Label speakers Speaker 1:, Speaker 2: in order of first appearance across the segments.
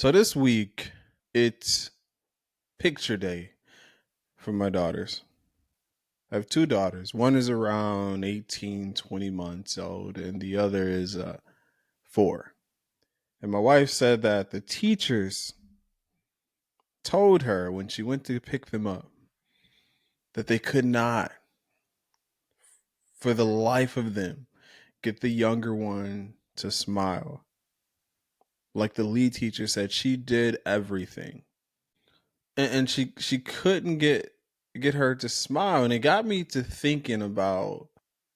Speaker 1: So this week, it's picture day for my daughters. I have two daughters. One is around 18, 20 months old, and the other is 4. And my wife said that the teachers told her when she went to pick them up that they could not, for the life of them, get the younger one to smile. Like the lead teacher said, she did everything. And she couldn't get her to smile, and it got me to thinking about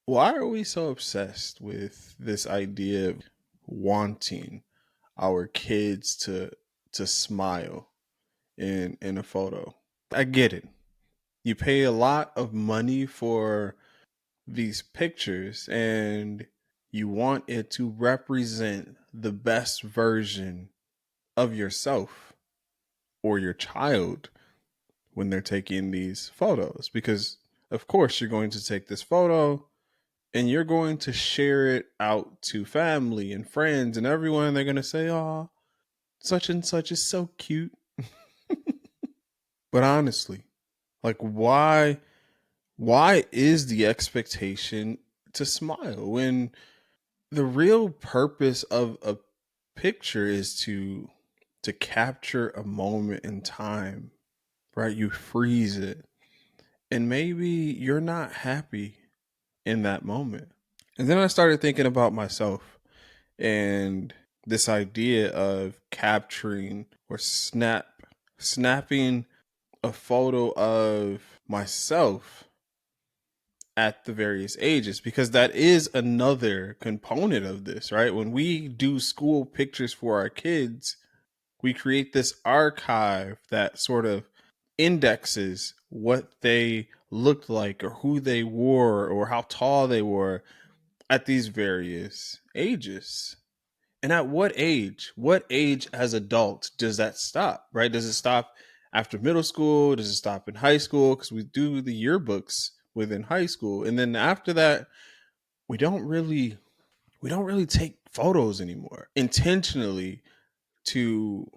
Speaker 1: why are we so obsessed with this idea of wanting our kids to smile in a photo. I get it. You pay a lot of money for these pictures and you want it to represent the best version of yourself or your child when they're taking these photos, because of course you're going to take this photo and you're going to share it out to family and friends and everyone. They're going to say, "Oh, such and such is so cute." But honestly, like why is the expectation to smile when the real purpose of a picture is to capture a moment in time, right? You freeze it. And maybe you're not happy in that moment. And then I started thinking about myself and this idea of capturing or snapping a photo of myself at the various ages, because that is another component of this, right? When we do school pictures for our kids, we create this archive that sort of indexes what they looked like or who they were or how tall they were at these various ages. And at what age as adults does that stop, right? Does it stop after middle school? Does it stop in high school? Because we do the yearbooks within high school. And then after that, we don't really take photos anymore intentionally to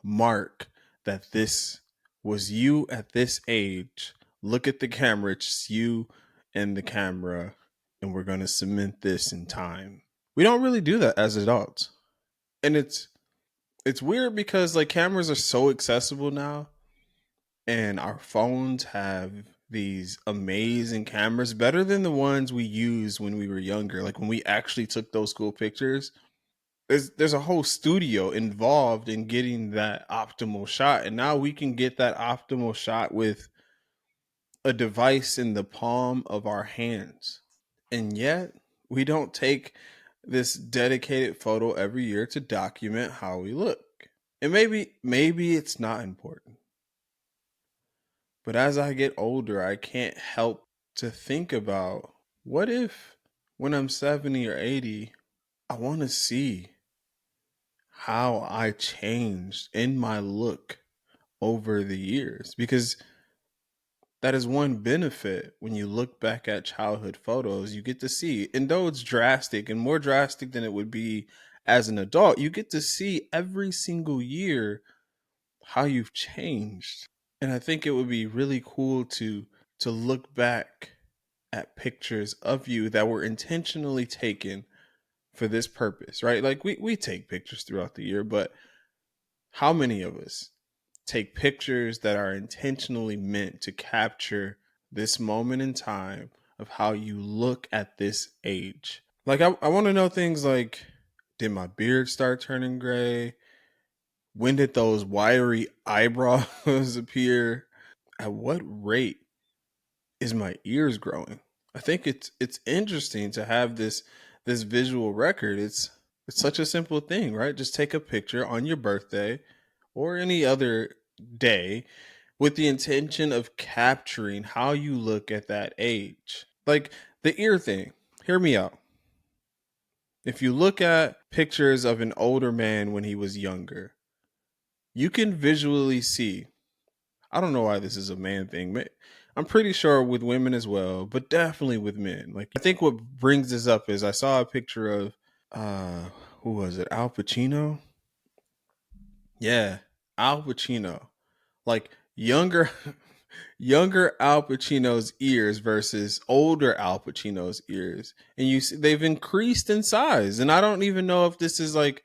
Speaker 1: mark that this was you at this age. Look at the camera, it's you and the camera, and we're going to cement this in time. We don't really do that as adults. And it's weird because like cameras are so accessible now, and our phones have these amazing cameras, better than the ones we used when we were younger, like when we actually took those cool pictures. There's a whole studio involved in getting that optimal shot, and now we can get that optimal shot with a device in the palm of our hands. And yet we don't take this dedicated photo every year to document how we look. And maybe it's not important, but as I get older I can't help to think about, what if when I'm 70 or 80 I want to see how I changed in my look over the years, because that is one benefit when you look back at childhood photos. You get to see, and though it's drastic and more drastic than it would be as an adult, you get to see every single year how you've changed. And I think it would be really cool to look back at pictures of you that were intentionally taken for this purpose, right? Like we take pictures throughout the year, but how many of us take pictures that are intentionally meant to capture this moment in time of how you look at this age? Like, I want to know things like, did my beard start turning gray? When did those wiry eyebrows appear? At what rate is my ears growing? I think it's interesting to have this visual record. It's such a simple thing, right? Just take a picture on your birthday or any other day with the intention of capturing how you look at that age. Like the ear thing. Hear me out. If you look at pictures of an older man when he was younger, you can visually see. I don't know why this is a man thing. I'm pretty sure with women as well, but definitely with men. Like I think what brings this up is I saw a picture of uh who was it? Al Pacino, Yeah, Al Pacino. Like younger younger Al Pacino's ears versus older Al Pacino's ears. And you see they've increased in size. And I don't even know if this is like,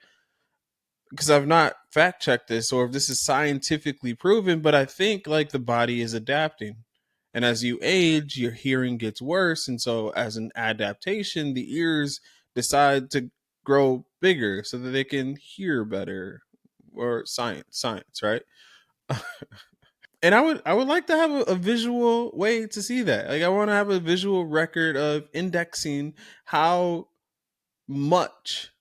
Speaker 1: because I've not fact checked this or if this is scientifically proven, but I think like the body is adapting. And as you age, your hearing gets worse. And so, as an adaptation, the ears decide to grow bigger so that they can hear better. Or science, right? And I would like to have a visual way to see that. Like I want to have a visual record of indexing how much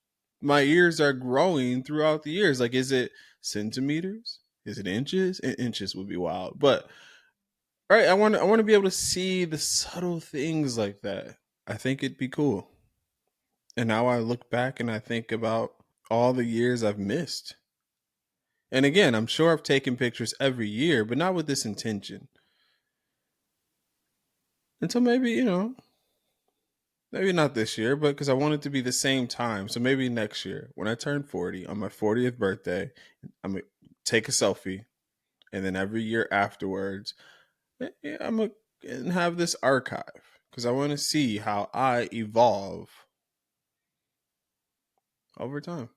Speaker 1: my ears are growing throughout the years. Like, is it centimeters? Is it inches? Inches would be wild, but right. I want to be able to see the subtle things like that. I think it'd be cool. And now I look back and I think about all the years I've missed. And again, I'm sure I've taken pictures every year, but not with this intention. Until maybe, maybe not this year, but because I want it to be the same time. So maybe next year, when I turn 40, on my 40th birthday, I'm going to take a selfie. And then every year afterwards, I'm going to have this archive because I want to see how I evolve over time.